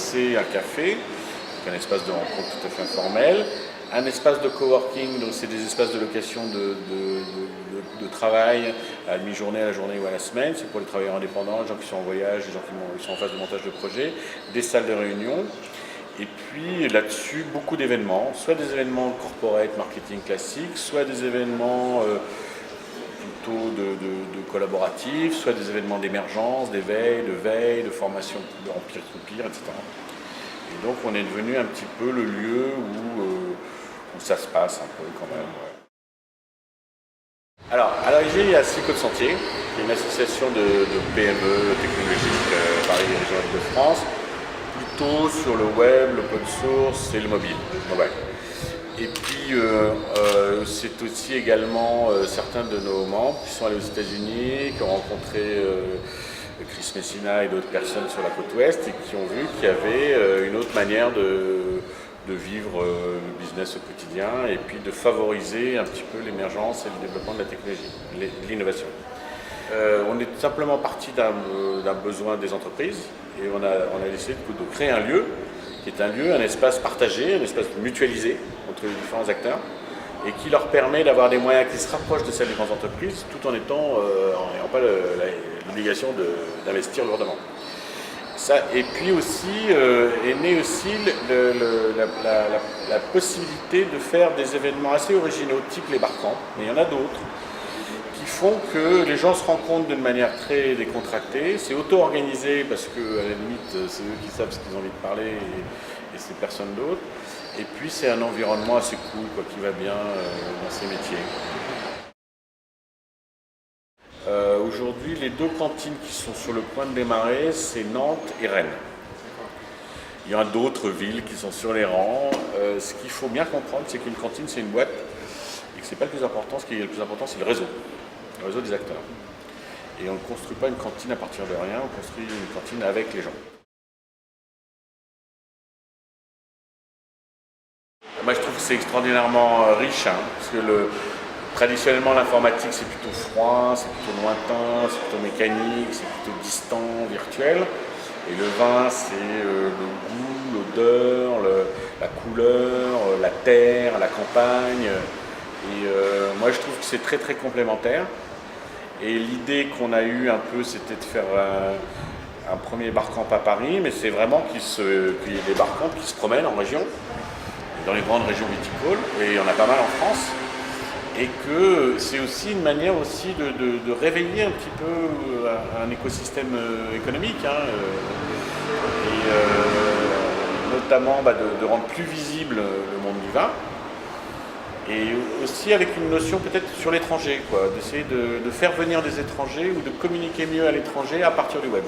c'est un café, un espace de rencontre tout à fait informel, un espace de coworking, donc c'est des espaces de location de travail à la mi-journée, à la journée ou à la semaine, c'est pour les travailleurs indépendants, les gens qui sont en voyage, les gens qui sont en phase de montage de projet, des salles de réunion. Et puis là-dessus, beaucoup d'événements, soit des événements corporate, marketing classique, soit des événements plutôt de collaboratifs, soit des événements d'émergence, d'éveil, de formation en peer-to-peer, etc. Et donc on est devenu un petit peu le lieu où ça se passe un peu quand même. Ouais. Alors, à l'origine, il y a Côte Sentier, qui est une association de PME technologiques Paris et région Île-de-France, plutôt sur le web, l'open source et le mobile. Ouais. Et puis, c'est aussi également certains de nos membres qui sont allés aux États-Unis, qui ont rencontré Chris Messina et d'autres personnes sur la côte ouest et qui ont vu qu'il y avait une autre manière de vivre le business au quotidien et puis de favoriser un petit peu l'émergence et le développement de la technologie, de l'innovation. On est tout simplement parti d'un besoin des entreprises et on a décidé de créer un lieu qui est un espace partagé, un espace mutualisé entre les différents acteurs et qui leur permet d'avoir des moyens qui se rapprochent de celles des grandes entreprises tout en n'ayant pas l'obligation d'investir lourdement. Ça, et puis aussi est née aussi la possibilité de faire des événements assez originaux, type les Barcamps, mais il y en a d'autres, qui font que les gens se rencontrent d'une manière très décontractée. C'est auto-organisé parce que, à la limite, c'est eux qui savent ce qu'ils ont envie de parler et c'est personne d'autre. Et puis c'est un environnement assez cool, quoi, qui va bien dans ces métiers. Aujourd'hui, les deux cantines qui sont sur le point de démarrer, c'est Nantes et Rennes. Il y a d'autres villes qui sont sur les rangs. Ce qu'il faut bien comprendre, c'est qu'une cantine, c'est une boîte et que ce n'est pas le plus important. Ce qui est le plus important, c'est le réseau des acteurs. Et on ne construit pas une cantine à partir de rien, on construit une cantine avec les gens. Moi, je trouve que c'est extraordinairement riche, hein, parce que traditionnellement, l'informatique, c'est plutôt froid, c'est plutôt lointain, c'est plutôt mécanique, c'est plutôt distant, virtuel. Et le vin, c'est le goût, l'odeur, la couleur, la terre, la campagne. Et moi, je trouve que c'est très, très complémentaire. Et l'idée qu'on a eue un peu, c'était de faire un premier barcamp à Paris, mais c'est vraiment qu'il y ait des barcamps qui se promènent en région, dans les grandes régions viticoles, et il y en a pas mal en France. Et que c'est aussi une manière aussi de réveiller un petit peu un écosystème économique, hein, et notamment de rendre plus visible le monde du vin, et aussi avec une notion peut-être sur l'étranger, d'essayer de faire venir des étrangers ou de communiquer mieux à l'étranger à partir du web.